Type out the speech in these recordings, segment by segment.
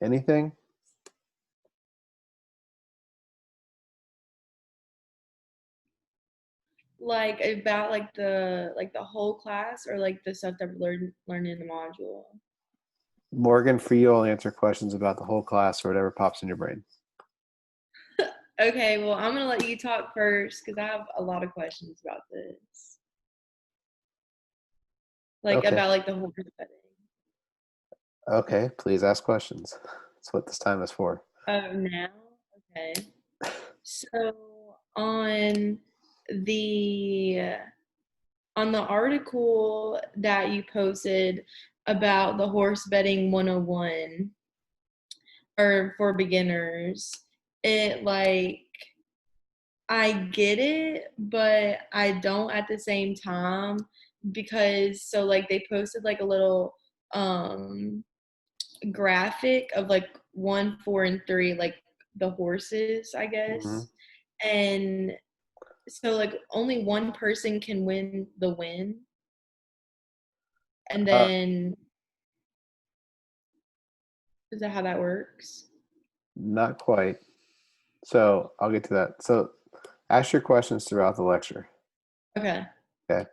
Anything? Like about like the whole class or like the stuff that we're learning in the module? Morgan, for you, I'll answer questions about the whole class or whatever pops in your brain. Okay, well, I'm gonna let you talk first because I have a lot of questions about this. Like Okay. about like the whole setting. Okay, please ask questions. That's what this time is for. Oh, now? Okay. So the on the article that you posted about the horse betting 101 or for beginners, it like I get it, but I don't at the same time because so like they posted like a little graphic of like 1, 4, and 3, like the horses, I Mm-hmm. guess. And so like only one person can win the win. And then is that how that works? Not quite. So I'll get to that. So ask your questions throughout the lecture. Okay. Okay.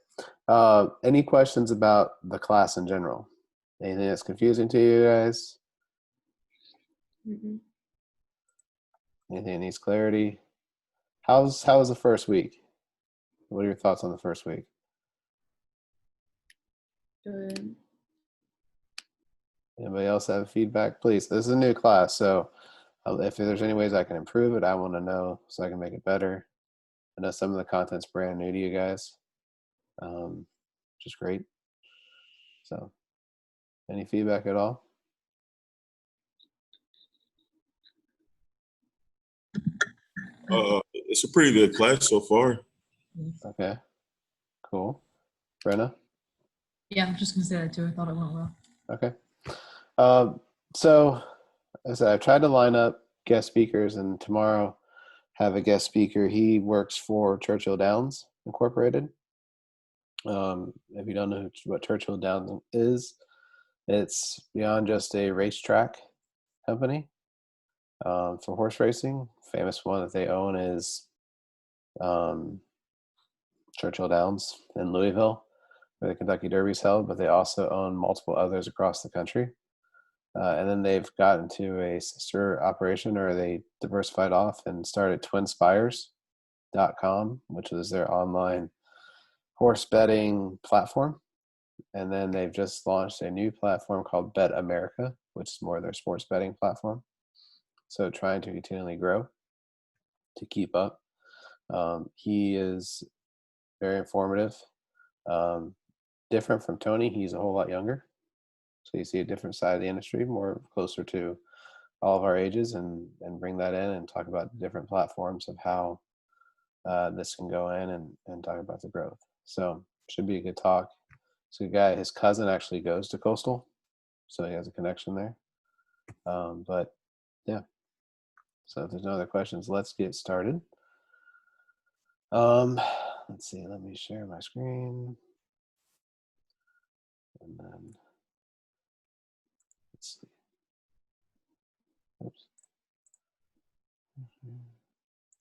Any questions about the class in general? Anything that's confusing to you guys? Mm-mm. Anything that needs clarity? How was the first week? What are your thoughts on the first week? Good. Anybody else have feedback? Please. This is a new class, so if there's any ways I can improve it, I want to know so I can make it better. I know some of the content's brand new to you guys, which is great. So, any feedback at all? It's a pretty good class so far. Okay, cool. Brenna? Yeah, I'm just gonna say that too. I thought it went well. Okay. So, as I tried to line up guest speakers, and tomorrow have a guest speaker. He works for Churchill Downs Incorporated. If you don't know what Churchill Downs is, it's beyond just a racetrack company for horse racing. Famous one that they own is Churchill Downs in Louisville, where the Kentucky Derby's held, but they also own multiple others across the country. And then they've gotten to a sister operation, or they diversified off and started twinspires.com, which is their online horse betting platform. And then they've just launched a new platform called Bet America, which is more their sports betting platform. So trying to continually grow to keep up. He is very informative, different from Tony. He's a whole lot younger. So you see a different side of the industry, more closer to all of our ages, and bring that in and talk about different platforms of how this can go in and talk about the growth. So should be a good talk. So a guy, his cousin actually goes to Coastal, so he has a connection there. But yeah, so if there's no other questions, let's get started. Let's see, let me share my screen. And then let's see. Oops.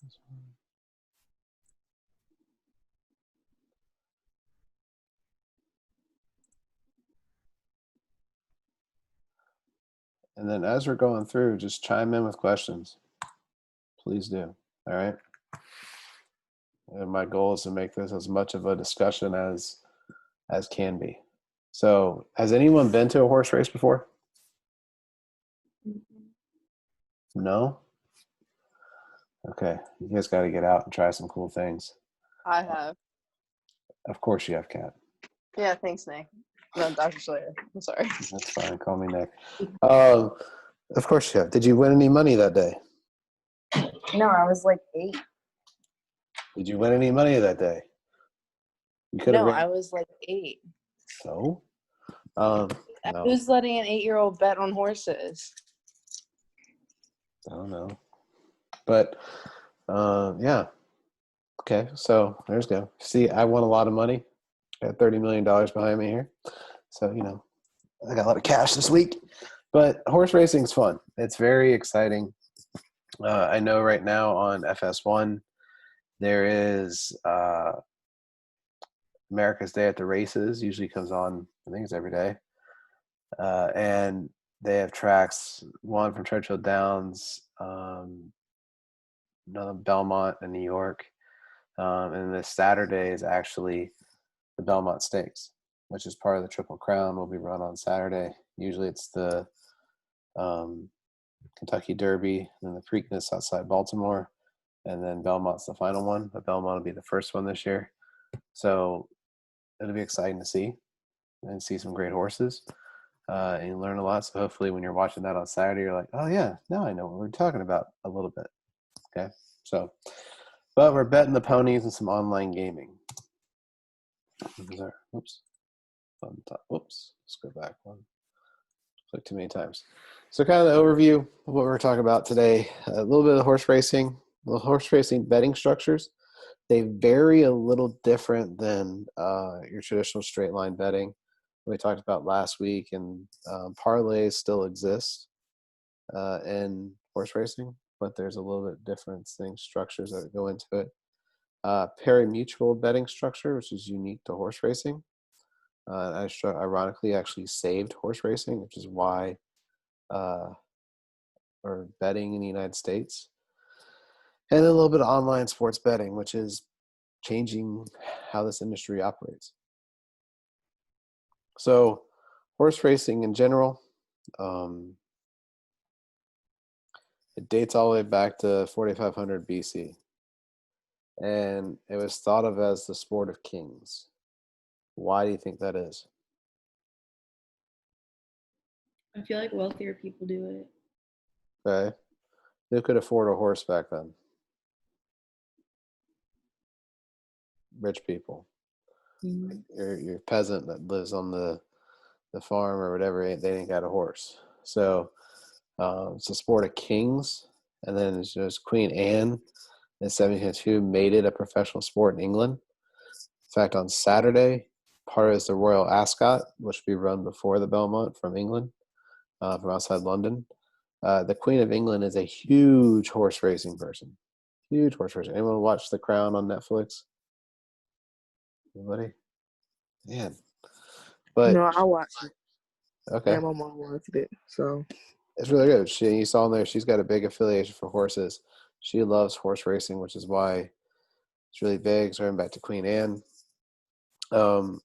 This one. And then as we're going through, just chime in with questions. Please do. All right. And my goal is to make this as much of a discussion as can be. So, has anyone been to a horse race before? No? Okay. You guys got to get out and try some cool things. I have. Of course you have, Kat. Yeah, thanks, Nick. No, Dr. Slayer. I'm sorry. That's fine. Call me Nick. Of course you have. Did you win any money that day? No, I was like 8. Did you win any money that day? You could have. No, I was like 8. So? No. Who's letting an 8-year-old bet on horses? I don't know. But, yeah. Okay, so there's go. See, I won a lot of money. I got $30 million behind me here. So, I got a lot of cash this week. But horse racing's fun. It's very exciting. I know right now on FS1 there is America's Day at the Races. Usually comes on, I think it's every day, and they have tracks. One from Churchill Downs, another Belmont in New York, and this Saturday is actually the Belmont Stakes, which is part of the Triple Crown. Will be run on Saturday. Usually it's the Kentucky Derby, then the Preakness outside Baltimore, and then Belmont's the final one. But Belmont will be the first one this year, so it'll be exciting to see and see some great horses, and you learn a lot. So hopefully, when you're watching that on Saturday, you're like, "Oh yeah, now I know what we're talking about a little bit." Okay, so, but we're betting the ponies and some online gaming. Whoops, whoops. Let's go back one. Click too many times. So kind of the overview of what we're talking about today, a little bit of horse racing, the horse racing betting structures. They vary a little different than your traditional straight line betting we talked about last week, and parlays still exist in horse racing, but there's a little bit different things, structures that go into it. Pari-mutuel betting structure, which is unique to horse racing. Ironically, actually saved horse racing, which is why or betting in the United States. And a little bit of online sports betting, which is changing how this industry operates. So horse racing in general, it dates all the way back to 4500 BC. And it was thought of as the sport of kings. Why do you think that is? I feel like wealthier people do it. Okay. Who could afford a horse back then? Rich people. Your peasant that lives on the farm or whatever, they didn't got a horse. So it's a sport of kings. And then there's Queen Anne in 1702 made it a professional sport in England. In fact, on Saturday, part is the Royal Ascot, which will be run before the Belmont from England, from outside London. The Queen of England is a huge horse racing person. Huge horse racing. Anyone watch The Crown on Netflix? Anybody? Man. But No, I watched it. okay. Yeah, my mom watched it. So It's really good. You saw in there, she's got a big affiliation for horses. She loves horse racing, which is why it's really big. So, back to Queen Anne. And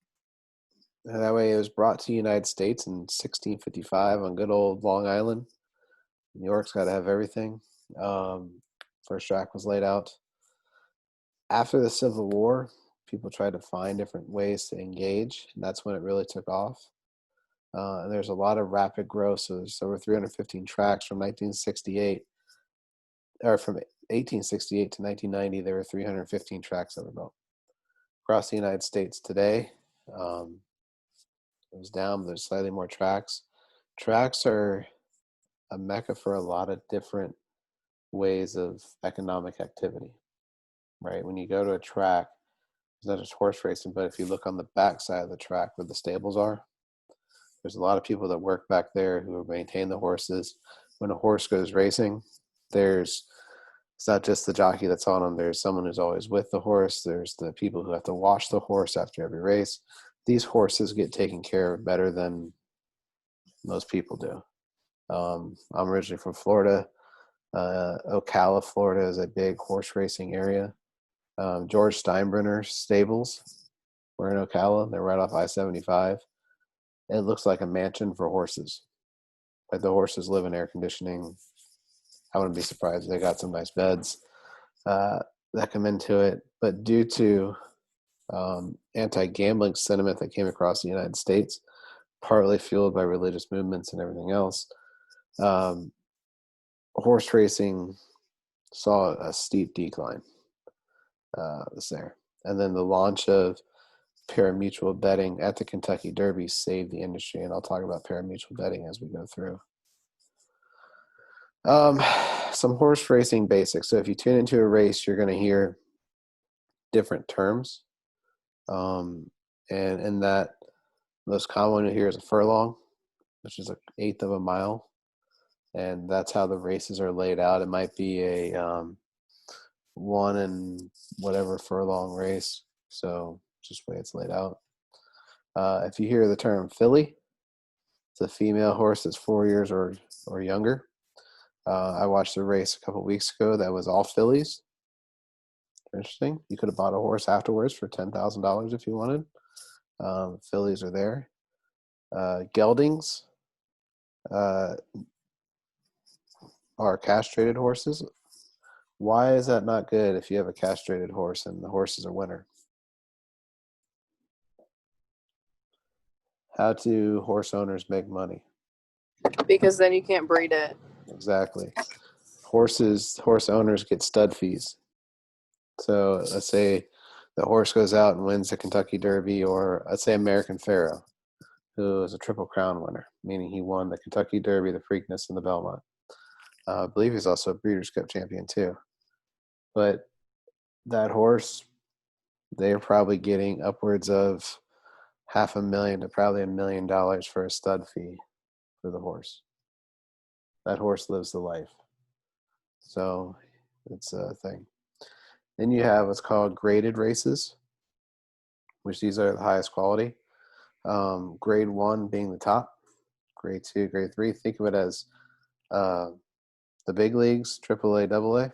that way, it was brought to the United States in 1655 on good old Long Island. New York's got to have everything. First track was laid out. After the Civil War, people tried to find different ways to engage, and that's when it really took off. And there's a lot of rapid growth. So there's over 315 tracks from 1968, or from 1868 to 1990. There were 315 tracks that were built across the United States. Today, it was down, but there's slightly more tracks. Tracks are a mecca for a lot of different ways of economic activity, right? When you go to a track, it's not just horse racing, but if you look on the back side of the track where the stables are, there's a lot of people that work back there who maintain the horses. When a horse goes racing, it's not just the jockey that's on them. There's someone who's always with the horse. There's the people who have to wash the horse after every race. These horses get taken care of better than most people do. I'm originally from Florida. Ocala, Florida is a big horse racing area. George Steinbrenner's stables were in Ocala. They're right off I-75. It looks like a mansion for horses. Like the horses live in air conditioning. I wouldn't be surprised if they got some nice beds that come into it. But due to anti-gambling sentiment that came across the United States, partly fueled by religious movements and everything else, horse racing saw a steep decline there. And then the launch of pari-mutuel betting at the Kentucky Derby saved the industry, and I'll talk about pari-mutuel betting as we go through. Some horse racing basics. So if you tune into a race, you're going to hear different terms. And in that, most common one you hear is a furlong. which is an eighth of a mile, and that's how the races are laid out. It might be a 1 and whatever furlong race, so just the way it's laid out. If you hear the term filly, it's a female horse that's 4 years or younger. I watched a race a couple weeks ago that was all fillies. Interesting. You could have bought a horse afterwards for $10,000 if you wanted. Fillies are there. Geldings are castrated horses. Why is that not good if you have a castrated horse and the horse is a winner? How do horse owners make money? Because then you can't breed it. Exactly. Horse owners get stud fees. So let's say the horse goes out and wins the Kentucky Derby, or let's say American Pharoah, who is a Triple Crown winner, meaning he won the Kentucky Derby, the Preakness, and the Belmont. I believe he's also a Breeders' Cup champion too. But that horse, they're probably getting upwards of $500,000 to probably $1 million for a stud fee for the horse. That horse lives the life. So it's a thing. Then you have what's called graded races, which these are the highest quality. Grade 1 being the top, grade 2, grade 3. Think of it as the big leagues, AAA, AA,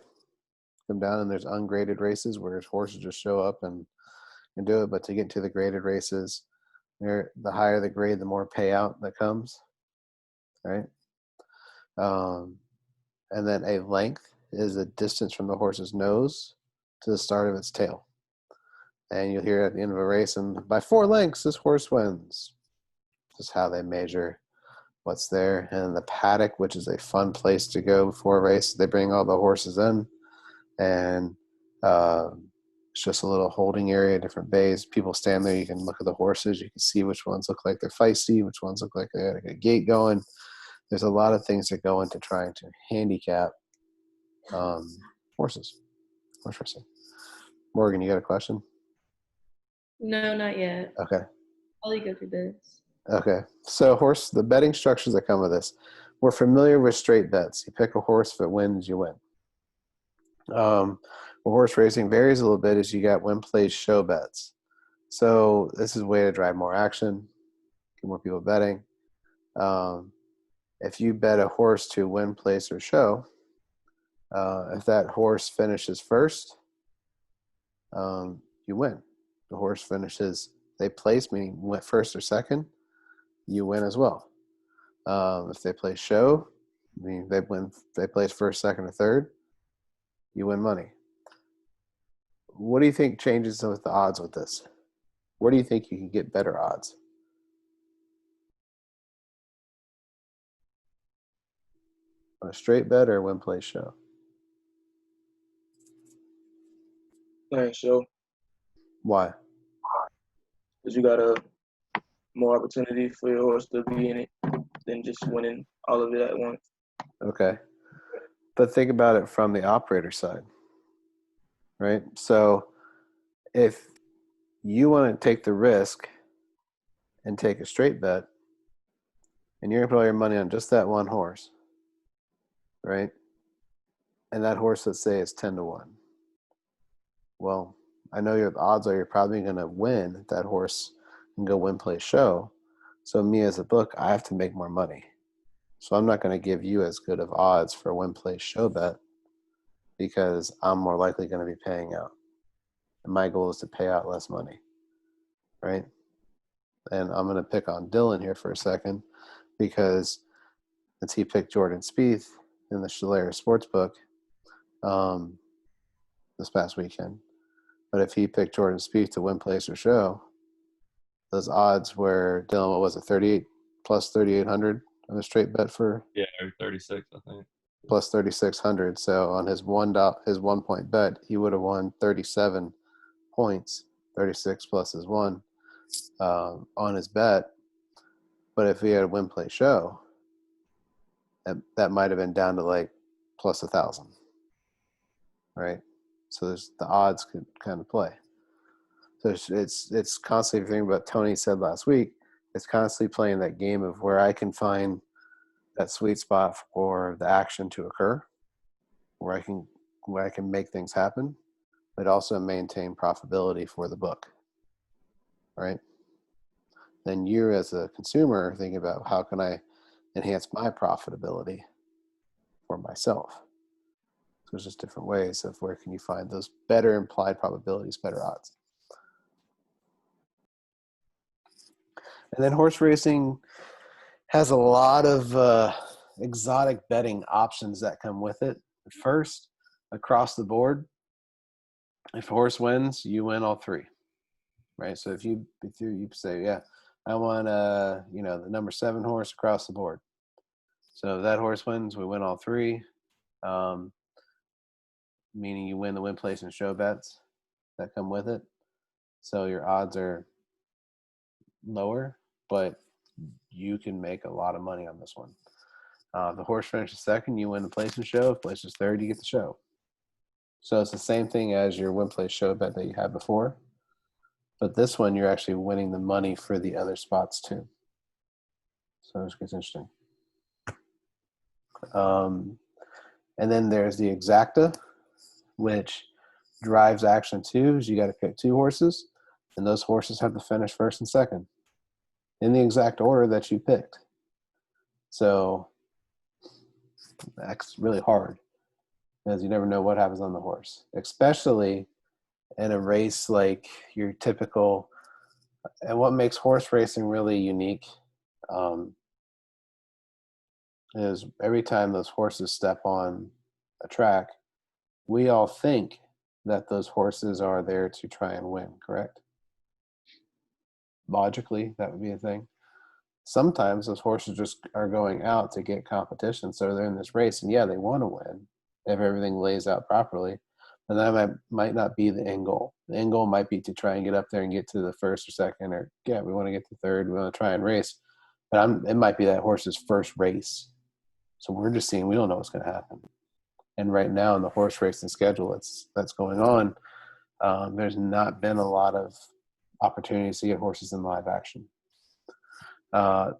come down, and there's ungraded races where horses just show up and do it. But to get to the graded races, the higher the grade, the more payout that comes, right? And then a length is the distance from the horse's nose to the start of its tail. And you'll hear at the end of a race, and by 4 lengths, this horse wins. Just how they measure what's there. And the paddock, which is a fun place to go before a race, they bring all the horses in, and it's just a little holding area, different bays. People stand there. You can look at the horses. You can see which ones look like they're feisty, which ones look like they got a gait going. There's a lot of things that go into trying to handicap horse racing. Morgan, you got a question? No, not yet. Okay. I'll let you go through this. Okay. So the betting structures that come with this. We're familiar with straight bets. You pick a horse, if it wins, you win. Where horse racing varies a little bit is you got win, place, show bets. So this is a way to drive more action, get more people betting. If you bet a horse to win, place, or show, if that horse finishes first, you win. The horse finishes, they place, meaning went first or second, you win as well. If they play show, meaning they place first, second, or third, you win money. What do you think changes with the odds with this? Where do you think you can get better odds? On a straight bet or a win, place, show? Playing show, Why? because you got a more opportunity for your horse to be in it than just winning all of it at once. Okay. But think about it from the operator side, right? So if you want to take the risk and take a straight bet, and you're going to put all your money on just that one horse, right? And that horse, let's say, is 10-1. Well, I know your odds are you're probably going to win that horse and go win, play, show. So me as a book, I have to make more money. So I'm not going to give you as good of odds for a win, play, show bet because I'm more likely going to be paying out. And my goal is to pay out less money, right? And I'm going to pick on Dylan here for a second because since he picked Jordan Spieth in the Schiller Sportsbook this past weekend. But if he picked Jordan Spieth to win, place, or show, those odds were, Dylan, what was it, 38 plus 3,800 on a straight bet for? Yeah, or 36, I think. Plus 3,600. So on his 1 point bet, he would have won 37 points, 36 plus his 1 on his bet. But if he had a win, play, show, that might have been down to like plus 1,000, right? So the odds could kind of play. So it's constantly thinking about Tony said last week, it's constantly playing that game of where I can find that sweet spot for the action to occur, where I can make things happen, but also maintain profitability for the book, right? Then you as a consumer think about how can I enhance my profitability for myself. So there's just different ways of where can you find those better implied probabilities, better odds. And then horse racing has a lot of exotic betting options that come with it. First, across the board, if a horse wins, you win all three, right? So if you say, yeah, I want the number 7 horse across the board. So if that horse wins, we win all three, meaning you win the win, place, and show bets that come with it. So your odds are lower, but you can make a lot of money on this one. If the horse finishes second, you win the place and show. If place is third, you get the show. So it's the same thing as your win, place, show bet that you had before. But this one, you're actually winning the money for the other spots too. So it gets interesting. And then there's the exacta, which drives action too. Is you got to pick 2 horses, and those horses have to finish first and second in the exact order that you picked. So that's really hard because you never know what happens on the horse, especially in a race like your typical. And what makes horse racing really unique is every time those horses step on a track, we all think that those horses are there to try and win, correct? Logically, that would be a thing. Sometimes those horses just are going out to get competition, so they're in this race, and yeah, they want to win if everything lays out properly. And that might not be the end goal. The end goal might be to try and get up there and get to the first or second, or yeah, we want to get to third, we want to try and race. But it might be that horse's first race. So we're just seeing, we don't know what's going to happen. And right now in the horse racing schedule that's going on, there's not been a lot of opportunities to get horses in live action. A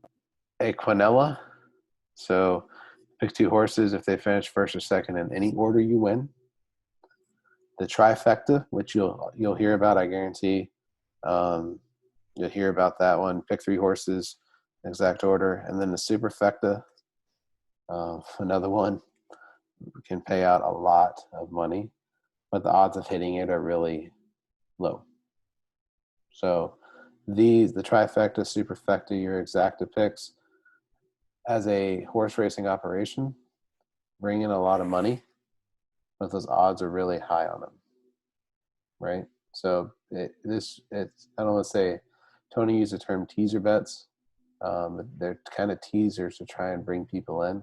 quinella, so pick 2 horses. If they finish first or second in any order, you win. The trifecta, which you'll hear about, I guarantee. You'll hear about that one. Pick 3 horses, exact order. And then the superfecta, another one, can pay out a lot of money, but the odds of hitting it are really low. So the trifecta, superfecta, your exacta picks as a horse racing operation bring in a lot of money, but those odds are really high on them, right? So I don't want to say, Tony used the term teaser bets. They're kind of teasers to try and bring people in,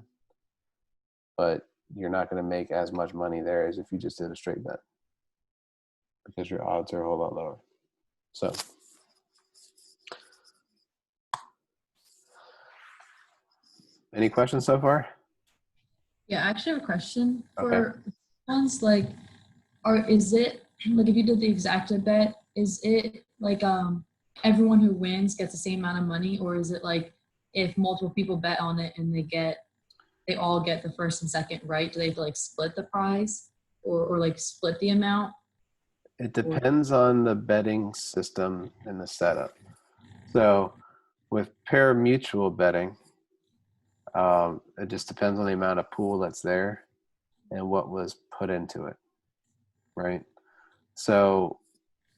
but you're not going to make as much money there as if you just did a straight bet because your odds are a whole lot lower. So any questions so far? Yeah, I actually have a question Okay. for ones like, is it like if you did the exacta bet, is it like everyone who wins gets the same amount of money, or is it like if multiple people bet on it and they all get the first and second right, do they have to like split the prize or like split the amount? It depends on the betting system and the setup. So with pari-mutuel betting, it just depends on the amount of pool that's there and what was put into it, right? So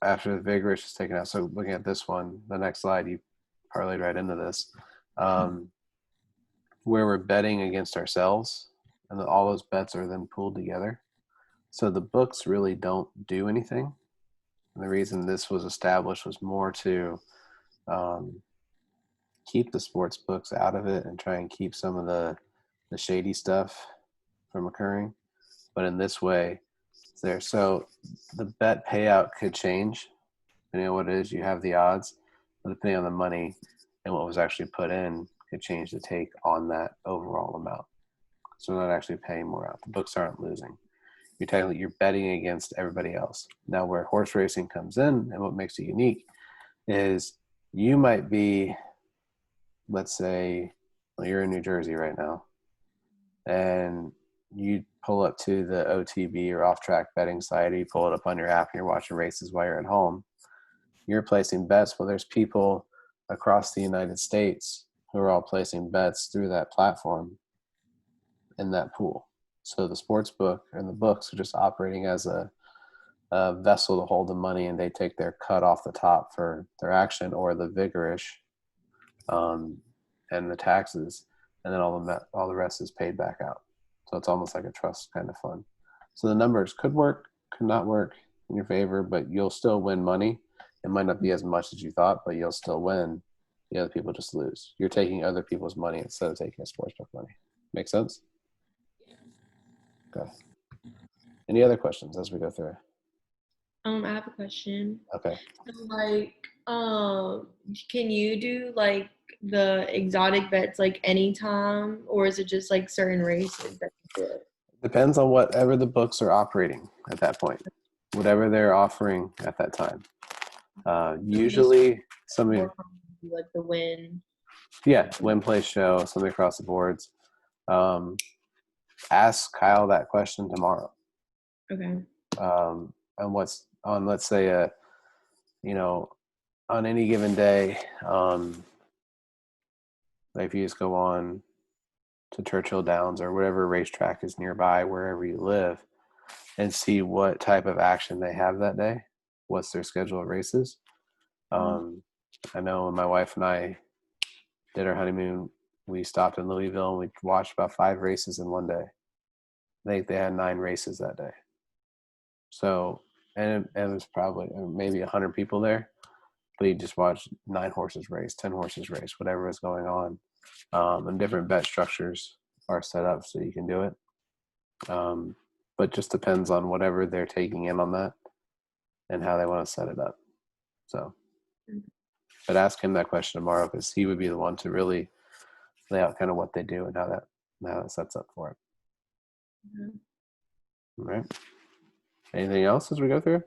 after the vigorous is taken out, so looking at this one, the next slide, you parlayed right into this, where we're betting against ourselves, and then all those bets are then pooled together. So the books really don't do anything. And the reason this was established was more to keep the sports books out of it and try and keep some of the shady stuff from occurring. But in this way, it's there. So the bet payout could change. Depending on what it is, you have the odds, but depending on the money and what was actually put in, could change the take on that overall amount. So they're not actually paying more out. The books aren't losing. You're betting against everybody else. Now where horse racing comes in and what makes it unique is you might be let's say you're in New Jersey right now, and you pull up to the OTB or off track betting site, or you pull it up on your app and you're watching races while you're at home, you're placing bets. Well, there's people across the United States who are all placing bets through that platform in that pool. So the sports book and the books are just operating as a vessel to hold the money, and they take their cut off the top for their action or the vigorish and the taxes, and then all the rest is paid back out. So it's almost like a trust kind of fund. So the numbers could work, could not work in your favor, but you'll still win money. It might not be as much as you thought, but you'll still win. The other people just lose. You're taking other people's money instead of taking a sportsbook money. Make sense? Okay. Any other questions as we go through? I have a question. Okay. So, like, can you do like the exotic bets like anytime, or is it just like certain races that you do it? Depends on whatever the books are operating at that point, whatever they're offering at that time. Usually, something, Or like the win. yeah, win, play, show, something across the boards. Ask Kyle that question tomorrow. Okay. And what's on, let's say, on any given day, if you just go on to Churchill Downs or whatever racetrack is nearby, wherever you live, and see what type of action they have that day. What's their schedule of races? I know when my wife and I did our honeymoon, we stopped in Louisville and we watched about 5 races in one day. They had 9 races that day. So, and it was probably maybe 100 people there, but you just watched 9 horses race, 10 horses race, whatever is going on. And different bet structures are set up so you can do it. But just depends on whatever they're taking in on that and how they want to set it up. So, but ask him that question tomorrow, because he would be the one to really lay out kind of what they do and how that sets up for it. All right. Anything else as we go through?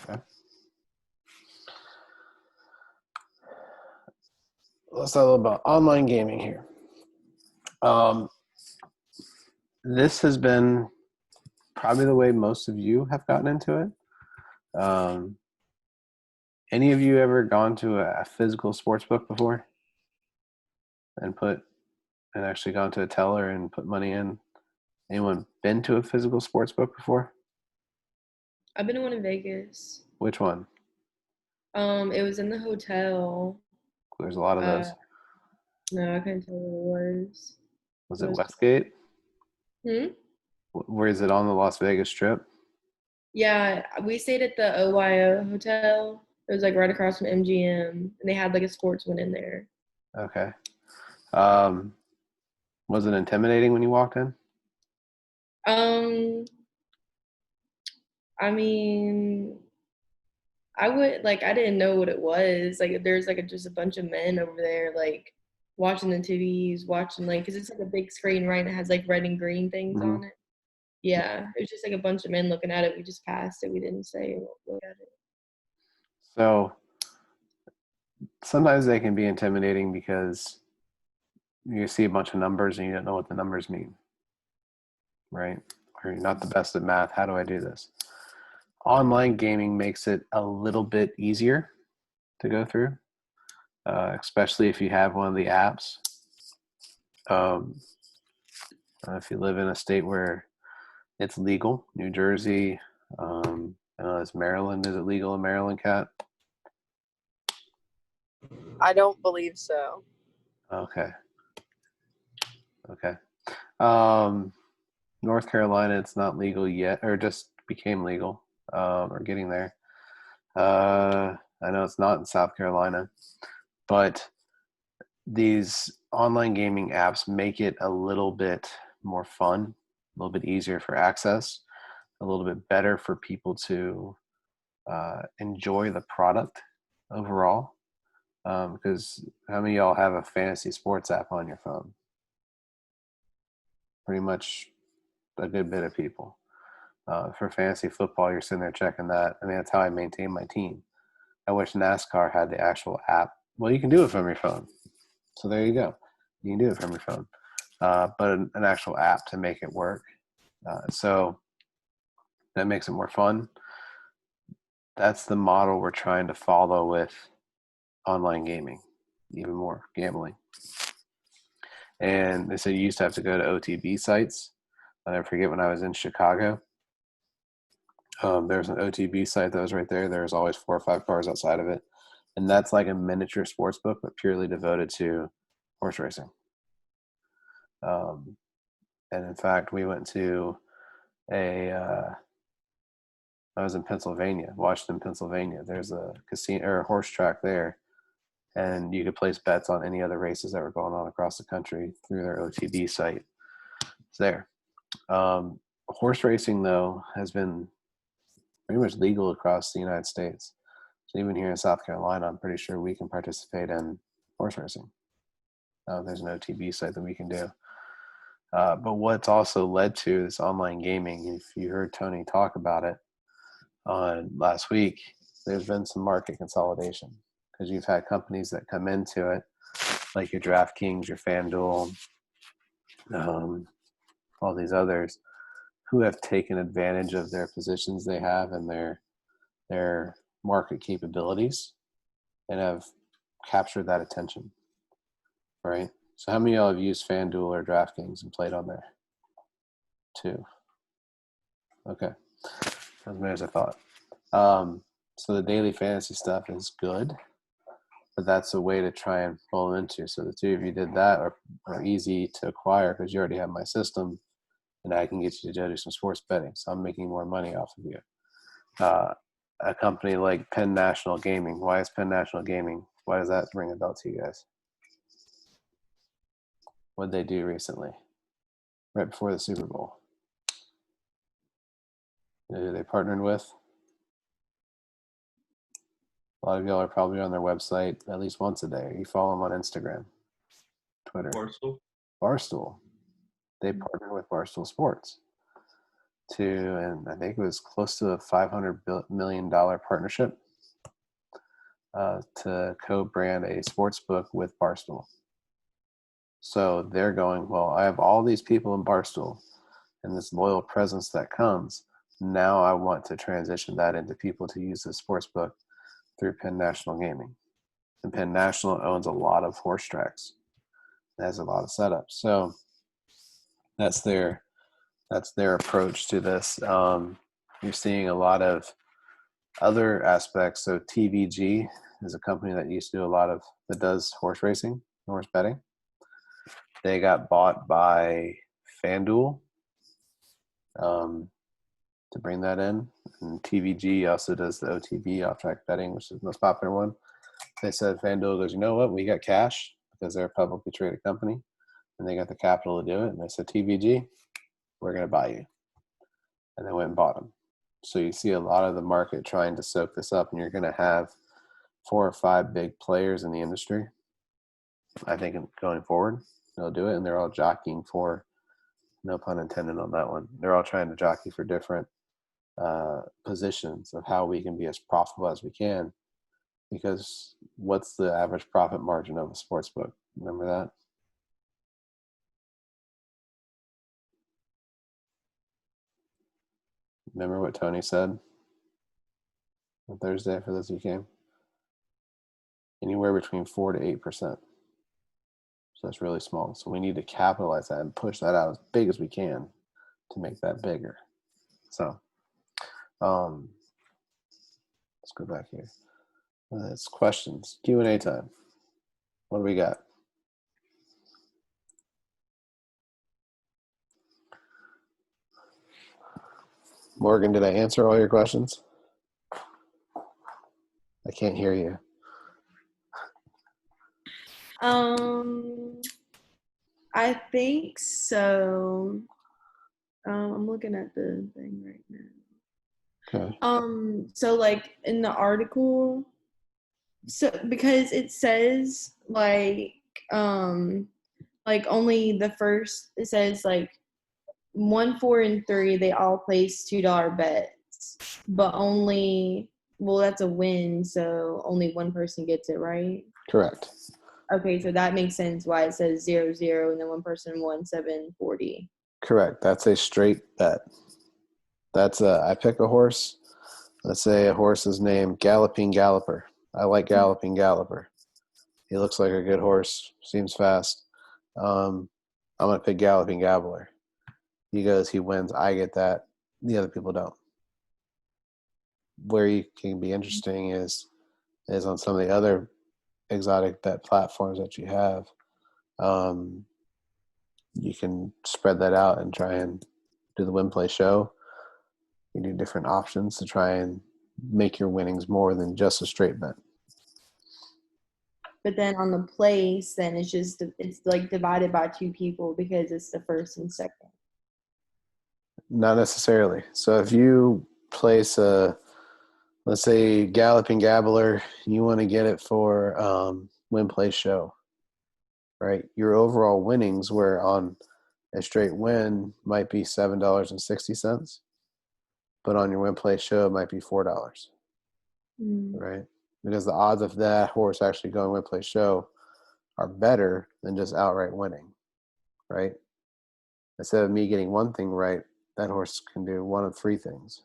Okay. Let's talk a little about online gaming here. This has been probably the way most of you have gotten into it. Any of you ever gone to a physical sports book before and actually gone to a teller and put money in? Anyone been to a physical sports book before? I've been to one in Vegas. Which one? It was in the hotel. There's a lot of those. No, I couldn't tell what it was. Was it Westgate? Hmm? Where is it, on the Las Vegas Strip? Yeah, we stayed at the OYO hotel. It was like right across from MGM, and they had like a sports one in there. Okay. Was it intimidating when you walked in? I mean, I didn't know what it was. Like, there's like just a bunch of men over there, like watching the TVs, watching because it's like a big screen, right? And it has like red and green things on it. Yeah, it was just like a bunch of men looking at it. We just passed it. We didn't say look at it. So sometimes they can be intimidating because you see a bunch of numbers and you don't know what the numbers mean, right? Or you're not the best at math. How do I do this? Online gaming makes it a little bit easier to go through, especially if you have one of the apps. If you live in a state where it's legal, New Jersey, I know it's Maryland. Is it legal in Maryland, Kat? I don't believe so. Okay. North Carolina, it's not legal yet, or just became legal, or getting there. I know it's not in South Carolina, but these online gaming apps make it a little bit more fun, a little bit easier for access, a little bit better for people to enjoy the product overall. Because how many of y'all have a fantasy sports app on your phone? Pretty much a good bit of people. For fantasy football, you're sitting there checking that. I mean, that's how I maintain my team. I wish NASCAR had the actual app. Well, you can do it from your phone. So there you go. You can do it from your phone. But an actual app to make it work. So that makes it more fun. That's the model we're trying to follow with online gaming, even more gambling. And they said you used to have to go to OTB sites. I'll never forget when I was in Chicago. There's an OTB site that was right there. There was always 4 or 5 cars outside of it. And that's like a miniature sports book, but purely devoted to horse racing. And in fact, we went to I was in Pennsylvania, Washington, Pennsylvania. There's a casino or a horse track there, and you could place bets on any other races that were going on across the country through their OTB site. It's there. Horse racing, though, has been pretty much legal across the United States. So even here in South Carolina, I'm pretty sure we can participate in horse racing. There's an OTB site that we can do. But what's also led to this online gaming, if you heard Tony talk about it on last week, there's been some market consolidation because you've had companies that come into it, like your DraftKings, your FanDuel, all these others, who have taken advantage of their positions they have and their market capabilities and have captured that attention, right? So how many of y'all have used FanDuel or DraftKings and played on there? 2. Okay. As many as I thought. So the daily fantasy stuff is good, but that's a way to try and pull them into. So the 2 of you did that are easy to acquire because you already have my system, and I can get you to do some sports betting. So I'm making more money off of you. A company like Penn National Gaming. Why is Penn National Gaming? Why does that ring a bell to you guys? What did they do recently? Right before the Super Bowl. You know who they partnered with? A lot of y'all are probably on their website at least once a day. You follow them on Instagram, Twitter. Barstool. They partnered with Barstool Sports and I think it was close to a $500 million partnership to co-brand a sports book with Barstool. So they're going, well, I have all these people in Barstool and this loyal presence that comes. Now I want to transition that into people to use the sports book through Penn National Gaming. And Penn National owns a lot of horse tracks. It has a lot of setups. So that's their approach to this. You're seeing a lot of other aspects. So TVG is a company that used to do that does horse racing, horse betting. They got bought by FanDuel to bring that in. And TVG also does the OTB, off-track betting, which is the most popular one. They said FanDuel goes, you know what? We got cash because they're a publicly traded company, and they got the capital to do it. And they said, TVG, we're going to buy you. And they went and bought them. So you see a lot of the market trying to soak this up, and you're going to have 4 or 5 big players in the industry. I think going forward, they'll do it, and they're all jockeying for, no pun intended on that one, they're all trying to jockey for different positions of how we can be as profitable as we can. Because what's the average profit margin of a sports book? Remember that? Remember what Tony said on Thursday for those who came? Anywhere between 4 to 8%. So that's really small. So we need to capitalize that and push that out as big as we can to make that bigger. So let's go back here. It's questions, Q&A time. What do we got? Morgan, did I answer all your questions? I can't hear you. I think so. I'm looking at the thing right now. Okay. So like in the article, so because it says like only the first, it says like 1, 4, and 3, they all place $2 bets, but only well, that's a win, so only one person gets it, right? Correct. Okay, so that makes sense why it says 0-0 and then one person won 740. Correct. That's a straight bet. I pick a horse. Let's say a horse is named Galloping Galloper. I like Galloping Galloper. He looks like a good horse. Seems fast. I'm going to pick Galloping Gabbler. He goes, he wins. I get that. The other people don't. Where you can be interesting is on some of the other exotic bet platforms that you have. You can spread that out and try and do the win play show. You do different options to try and make your winnings more than just a straight bet. But then on the place, then it's like divided by two people because it's the first and second. Not necessarily. So if you place let's say Galloping Gabbler, you want to get it for win play show, right? Your overall winnings were on a straight win might be $7.60, but on your win play show it might be $4, right? Because the odds of that horse actually going win play show are better than just outright winning, right? Instead of me getting one thing right, that horse can do one of three things.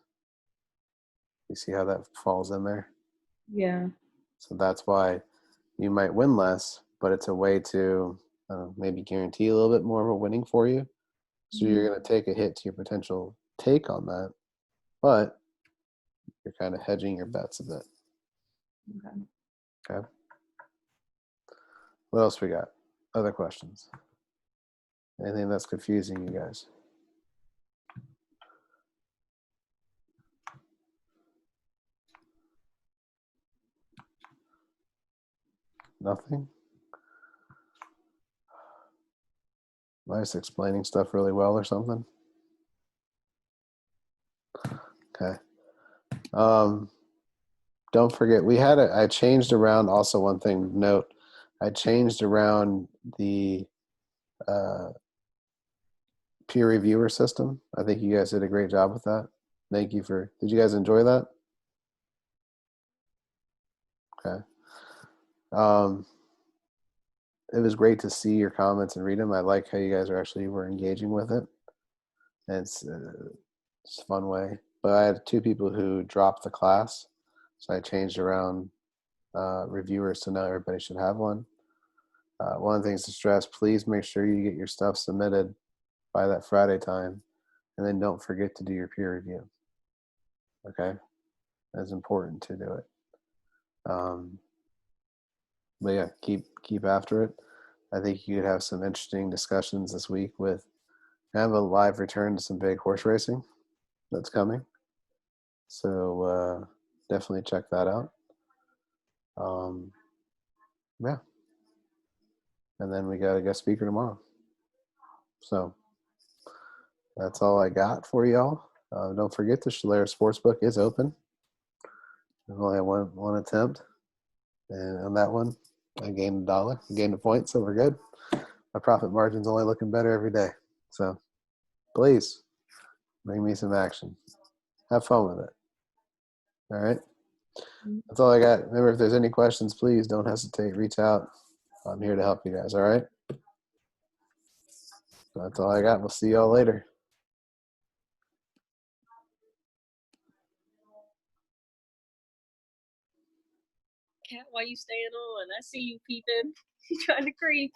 You see how that falls in there? Yeah. So that's why you might win less, but it's a way to maybe guarantee a little bit more of a winning for you. So you're going to take a hit to your potential take on that, but you're kind of hedging your bets a bit. Okay. What else we got? Other questions? Anything that's confusing you guys? Nothing? Am I just explaining stuff really well or something? Okay. Don't forget, I changed around also one thing to note. I changed around the peer reviewer system. I think you guys did a great job with that. Did you guys enjoy that? Okay. It was great to see your comments and read them. I like how you guys were engaging with it. And it's a fun way. But I had two people who dropped the class, so I changed around reviewers, so now everybody should have one. One of the things to stress, please make sure you get your stuff submitted by that Friday time, and then don't forget to do your peer review. Okay? It's important to do it. But yeah, keep after it. I think you could have some interesting discussions this week with kind of a live return to some big horse racing that's coming. So definitely check that out. Yeah. And then we got a guest speaker tomorrow. So that's all I got for y'all. Don't forget the Schiller Sportsbook is open. We've only had one attempt. And on that one, I gained $1. I gained a point, so we're good. My profit margin's only looking better every day. So please bring me some action. Have fun with it. All right. That's all I got. Remember, if there's any questions, please don't hesitate. Reach out. I'm here to help you guys. All right. That's all I got. We'll see y'all later. Cat, why you staying on? I see you peeping. You trying to creep.